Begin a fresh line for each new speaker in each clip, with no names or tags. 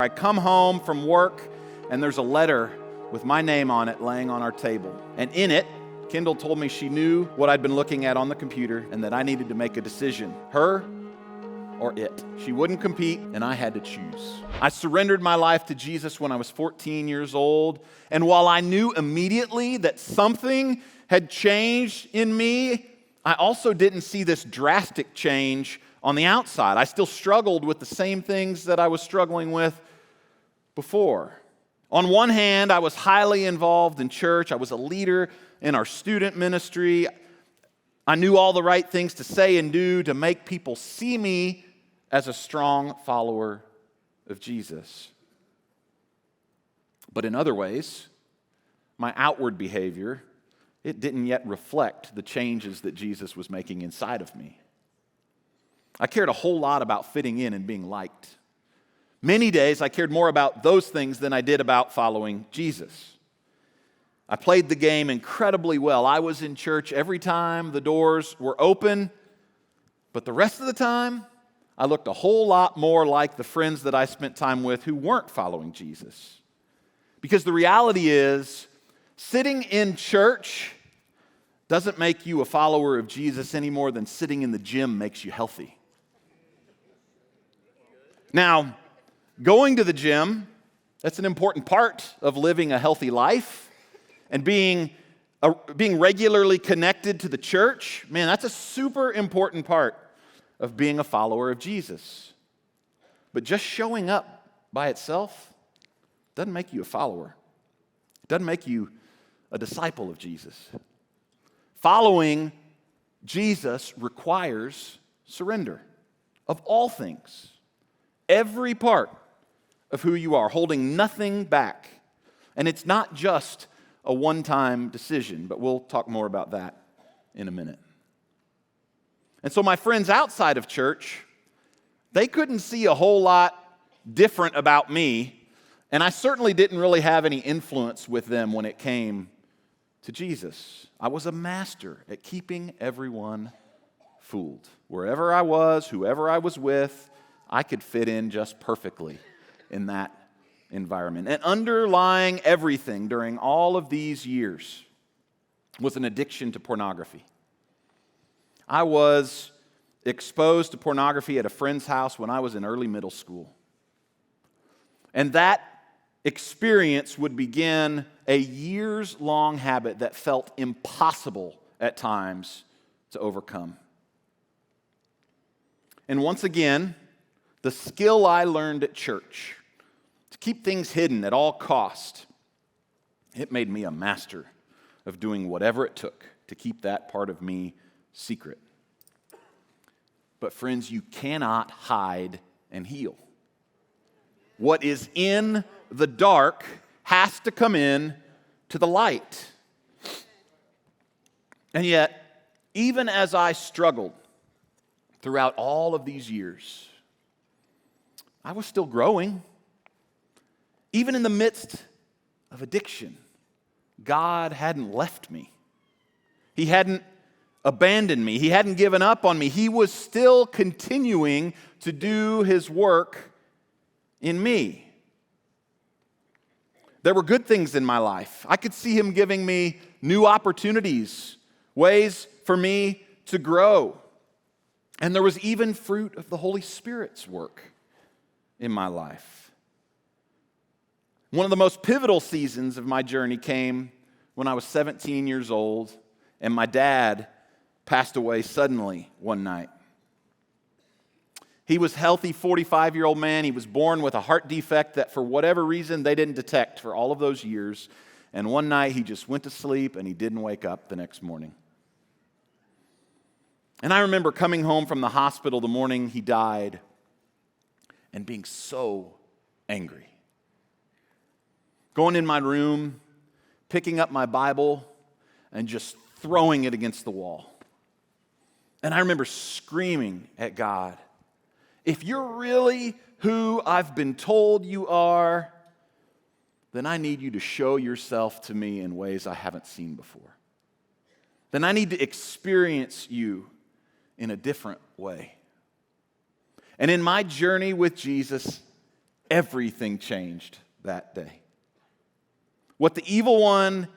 I come home from work and there's a letter with my name on it laying on our table. And in it, Kendall told me she knew what I'd been looking at on the computer and that I needed to make a decision, her or it. She wouldn't compete and I had to choose. I surrendered my life to Jesus when I was 14 years old. And while I knew immediately that something had changed in me, I also didn't see this drastic change on the outside. I still struggled with the same things that I was struggling with before. On one hand, I was highly involved in church. I was a leader in our student ministry. I knew all the right things to say and do to make people see me as a strong follower of Jesus. But in other ways, my outward behavior, it didn't yet reflect the changes that Jesus was making inside of me. I cared a whole lot about fitting in and being liked. Many days I cared more about those things than I did about following Jesus. I played the game incredibly well. I was in church every time the doors were open, but the rest of the time, I looked a whole lot more like the friends that I spent time with who weren't following Jesus. Because the reality is, sitting in church doesn't make you a follower of Jesus any more than sitting in the gym makes you healthy. Now, going to the gym, that's an important part of living a healthy life. And being regularly connected to the church, man, that's a super important part of being a follower of Jesus. But just showing up by itself doesn't make you a follower. It doesn't make you a disciple of Jesus. Following Jesus requires surrender of all things. Every part of who you are, holding nothing back. And it's not just a one-time decision, but we'll talk more about that in a minute. And so my friends outside of church, they couldn't see a whole lot different about me, and I certainly didn't really have any influence with them when it came to Jesus. I was a master at keeping everyone fooled. Wherever I was, whoever I was with, I could fit in just perfectly in that environment. And underlying everything during all of these years was an addiction to pornography. I was exposed to pornography at a friend's house when I was in early middle school. And that experience would begin a years-long habit that felt impossible at times to overcome. And once again, the skill I learned at church to keep things hidden at all cost, it made me a master of doing whatever it took to keep that part of me secret. But friends, you cannot hide and heal. What is in the dark has to come in to the light. And yet, even as I struggled throughout all of these years, I was still growing. Even in the midst of addiction, God hadn't left me. He hadn't abandoned me. He hadn't given up on me. He was still continuing to do His work in me. There were good things in my life. I could see Him giving me new opportunities, ways for me to grow. And there was even fruit of the Holy Spirit's work in my life. One of the most pivotal seasons of my journey came when I was 17 years old and my dad passed away suddenly one night. He was a healthy 45-year-old man. He was born with a heart defect that for whatever reason they didn't detect for all of those years. And one night he just went to sleep and he didn't wake up the next morning. And I remember coming home from the hospital the morning he died and being so angry. Going in my room, picking up my Bible, and just throwing it against the wall. And I remember screaming at God, if you're really who I've been told you are, then I need you to show yourself to me in ways I haven't seen before. Then I need to experience you in a different way. And in my journey with Jesus, everything changed that day. What the evil one,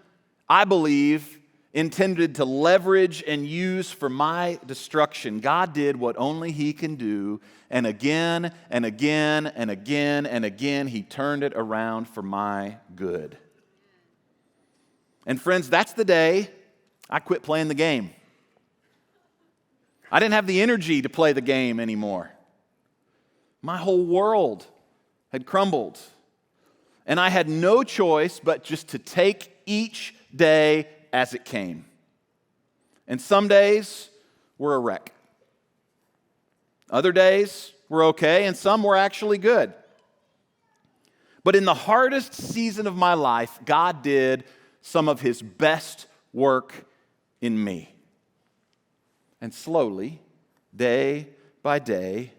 I believe, intended to leverage and use for my destruction, God did what only He can do, and again and again and again and again, He turned it around for my good. And friends, that's the day I quit playing the game. I didn't have the energy to play the game anymore. My whole world had crumbled, and I had no choice but just to take each day as it came. And some days were a wreck. Other days were okay, and some were actually good. But in the hardest season of my life, God did some of His best work in me. And slowly, day by day,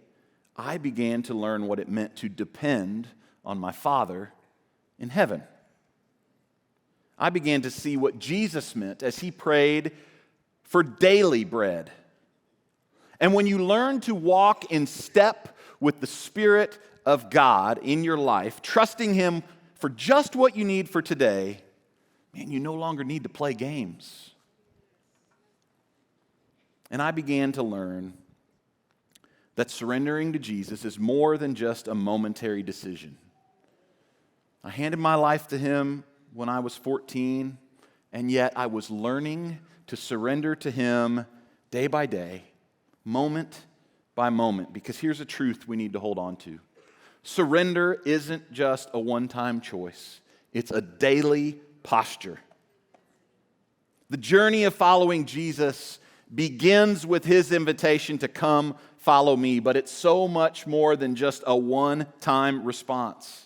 I began to learn what it meant to depend on my Father in heaven. I began to see what Jesus meant as He prayed for daily bread. And when you learn to walk in step with the Spirit of God in your life, trusting Him for just what you need for today, man, you no longer need to play games. And I began to learn that surrendering to Jesus is more than just a momentary decision. I handed my life to Him when I was 14, and yet I was learning to surrender to Him day by day, moment by moment, because here's a truth we need to hold on to. Surrender isn't just a one-time choice. It's a daily posture. The journey of following Jesus begins with His invitation to come follow me, but it's so much more than just a one-time response.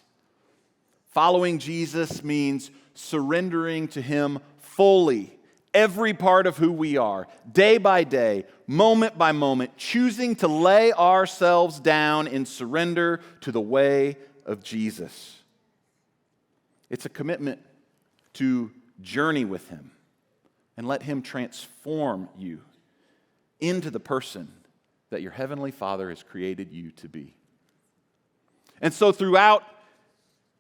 Following Jesus means surrendering to Him fully, every part of who we are, day by day, moment by moment, choosing to lay ourselves down in surrender to the way of Jesus. It's a commitment to journey with Him and let Him transform you into the person that your Heavenly Father has created you to be. And so throughout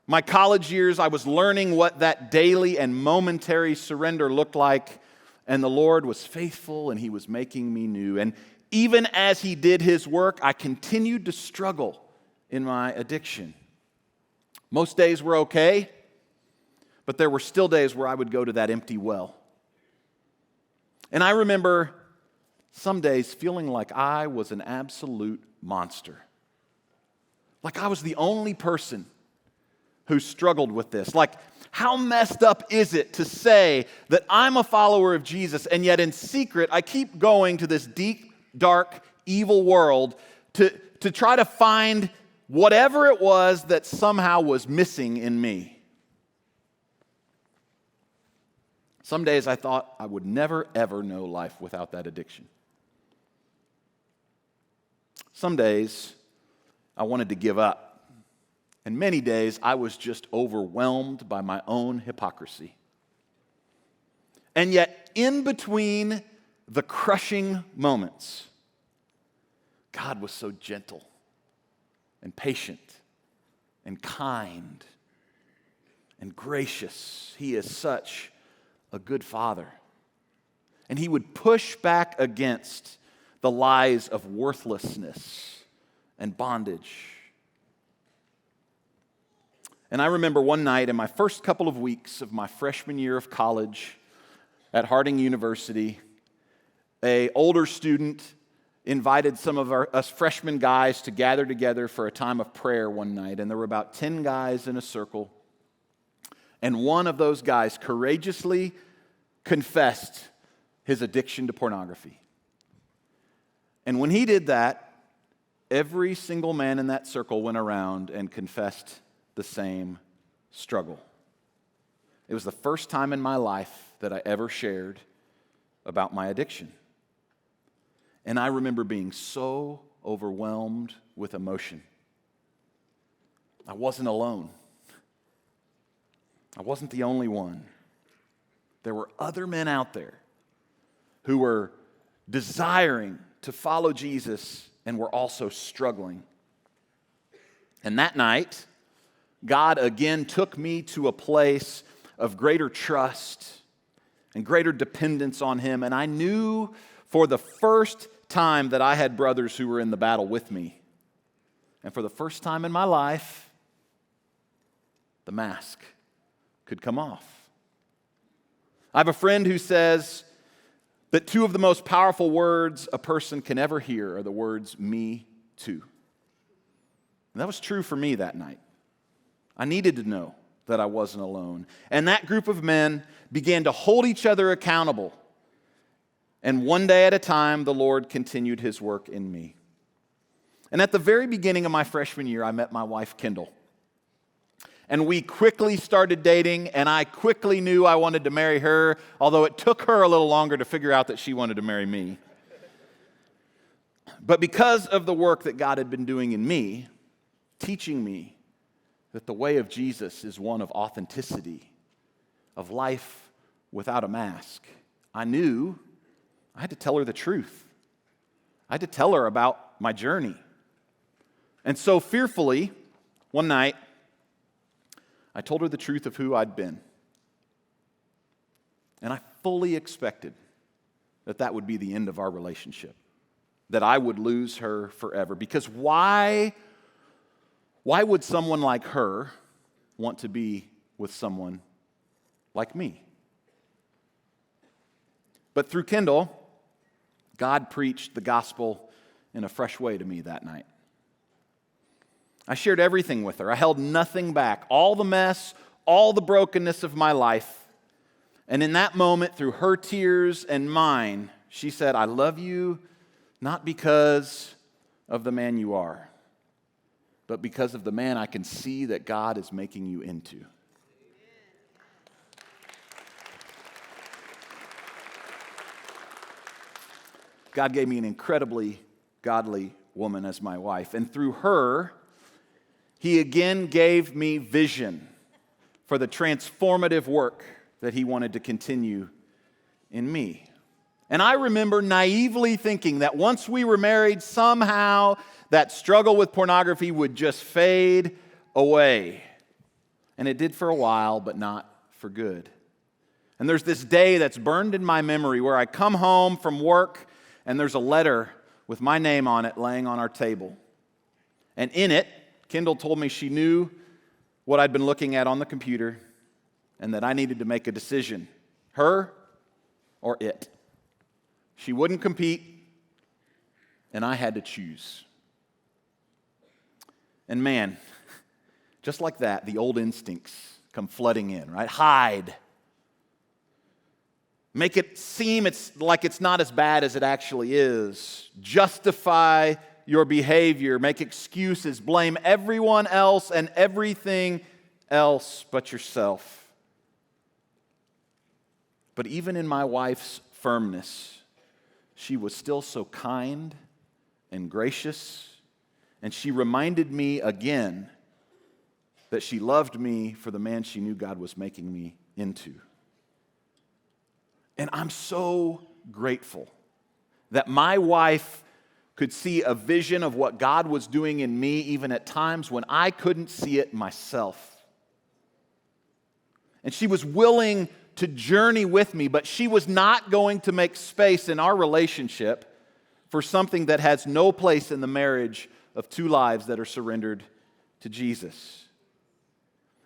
my college years, I was learning what that daily and momentary surrender looked like, and the Lord was faithful and He was making me new. And even as He did His work, I continued to struggle in my addiction. Most days were okay, but there were still days where I would go to that empty well. And I remember some days feeling like I was an absolute monster. Like I was the only person who struggled with this. Like, how messed up is it to say that I'm a follower of Jesus, and yet in secret I keep going to this deep, dark, evil world to try to find whatever it was that somehow was missing in me. Some days I thought I would never, ever know life without that addiction. Some days I wanted to give up. And many days I was just overwhelmed by my own hypocrisy. And yet, in between the crushing moments, God was so gentle and patient and kind and gracious. He is such a good Father. And He would push back against the lies of worthlessness and bondage. And I remember one night in my first couple of weeks of my freshman year of college at Harding University, an older student invited some of us freshman guys to gather together for a time of prayer one night. And there were about 10 guys in a circle. And one of those guys courageously confessed his addiction to pornography. And when he did that, every single man in that circle went around and confessed the same struggle. It was the first time in my life that I ever shared about my addiction. And I remember being so overwhelmed with emotion. I wasn't alone. I wasn't the only one. There were other men out there who were desiring to follow Jesus and were also struggling. And that night, God again took me to a place of greater trust and greater dependence on Him. And I knew for the first time that I had brothers who were in the battle with me. And for the first time in my life, the mask could come off. I have a friend who says that two of the most powerful words a person can ever hear are the words, "me too." And that was true for me that night. I needed to know that I wasn't alone. And that group of men began to hold each other accountable. And one day at a time, the Lord continued His work in me. And at the very beginning of my freshman year, I met my wife, Kendall. And we quickly started dating, and I quickly knew I wanted to marry her, although it took her a little longer to figure out that she wanted to marry me. But because of the work that God had been doing in me, teaching me that the way of Jesus is one of authenticity, of life without a mask, I knew I had to tell her the truth. I had to tell her about my journey. And so fearfully, one night, I told her the truth of who I'd been. And I fully expected that that would be the end of our relationship, that I would lose her forever. Because why would someone like her want to be with someone like me? But through Kendall, God preached the gospel in a fresh way to me that night. I shared everything with her. I held nothing back, all the mess, all the brokenness of my life. And in that moment, through her tears and mine, she said, "I love you not because of the man you are, but because of the man I can see that God is making you into." God gave me an incredibly godly woman as my wife. And through her, He again gave me vision for the transformative work that He wanted to continue in me. And I remember naively thinking that once we were married, somehow that struggle with pornography would just fade away. And it did for a while, but not for good. And there's this day that's burned in my memory where I come home from work and there's a letter with my name on it laying on our table. And in it, Kendall told me she knew what I'd been looking at on the computer and that I needed to make a decision, her or it. She wouldn't compete, and I had to choose. And man, just like that, the old instincts come flooding in, right? Hide. Make it seem like it's not as bad as it actually is. Justify your behavior. Make excuses. Blame everyone else and everything else but yourself. But even in my wife's firmness, she was still so kind and gracious, and she reminded me again that she loved me for the man she knew God was making me into. And I'm so grateful that my wife could see a vision of what God was doing in me, even at times when I couldn't see it myself. And she was willing to journey with me, but she was not going to make space in our relationship for something that has no place in the marriage of two lives that are surrendered to Jesus.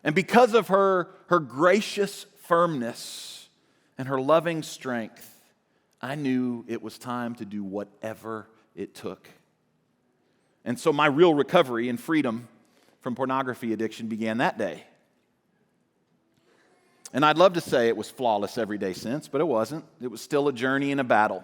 And because of her gracious firmness and her loving strength, I knew it was time to do whatever it took. And so my real recovery and freedom from pornography addiction began that day. And I'd love to say it was flawless every day since, but it wasn't. It was still a journey and a battle.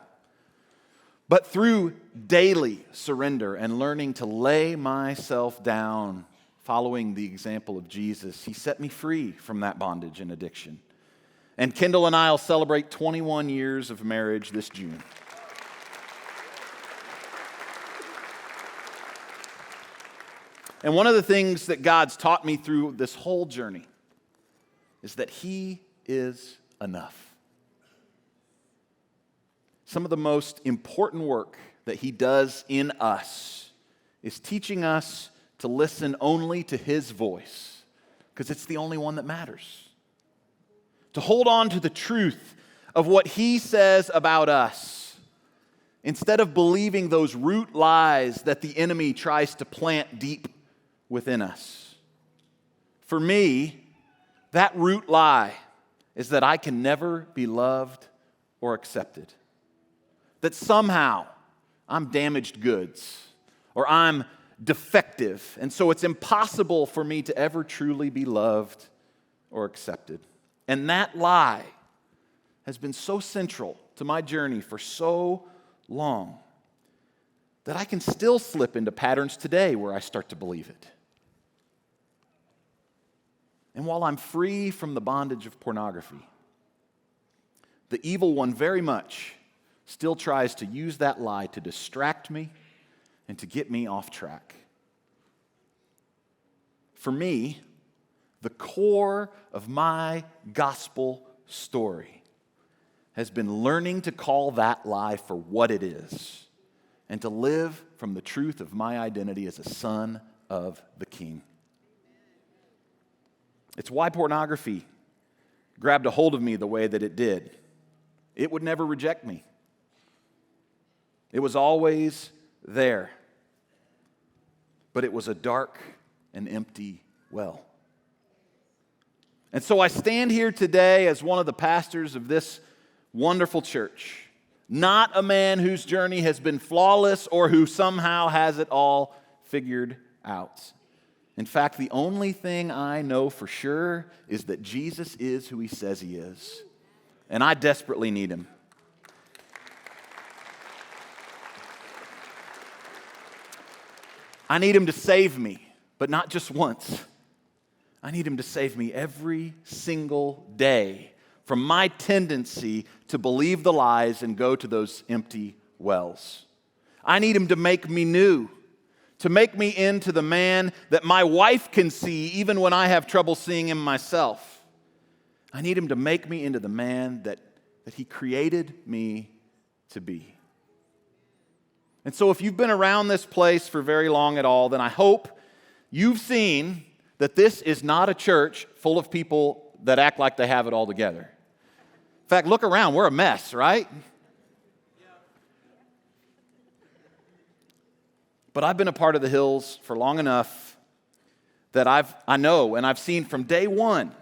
But through daily surrender and learning to lay myself down, following the example of Jesus, He set me free from that bondage and addiction. And Kendall and I will celebrate 21 years of marriage this June. And one of the things that God's taught me through this whole journey is that He is enough. Some of the most important work that He does in us is teaching us to listen only to His voice because it's the only one that matters. To hold on to the truth of what He says about us, instead of believing those root lies that the enemy tries to plant deep within us. For me, that root lie is that I can never be loved or accepted. That somehow I'm damaged goods or I'm defective, and so it's impossible for me to ever truly be loved or accepted. And that lie has been so central to my journey for so long that I can still slip into patterns today where I start to believe it. And while I'm free from the bondage of pornography, the evil one very much still tries to use that lie to distract me and to get me off track. For me, the core of my gospel story has been learning to call that lie for what it is and to live from the truth of my identity as a son of the King. It's why pornography grabbed a hold of me the way that it did. It would never reject me. It was always there. But it was a dark and empty well. And so I stand here today as one of the pastors of this wonderful church, not a man whose journey has been flawless or who somehow has it all figured out. In fact, the only thing I know for sure is that Jesus is who He says He is, and I desperately need Him. I need Him to save me, but not just once. I need Him to save me every single day from my tendency to believe the lies and go to those empty wells. I need Him to make me new, to make me into the man that my wife can see even when I have trouble seeing him myself. I need Him to make me into the man that He created me to be. And so if you've been around this place for very long at all, then I hope you've seen that this is not a church full of people that act like they have it all together. In fact, look around. We're a mess, right? But I've been a part of the Hills for long enough that I know and I've seen from day one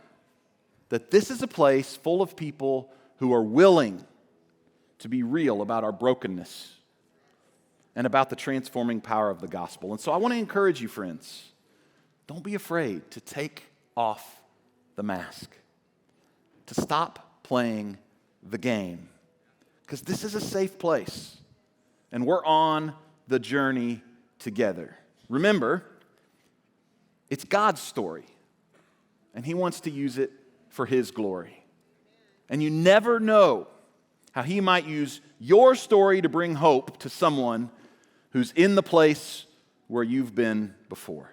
that this is a place full of people who are willing to be real about our brokenness and about the transforming power of the gospel. And so I want to encourage you, friends, don't be afraid to take off the mask, to stop playing the game, because this is a safe place, and we're on the journey together. Remember, it's God's story, and He wants to use it for His glory. And you never know how He might use your story to bring hope to someone who's in the place where you've been before.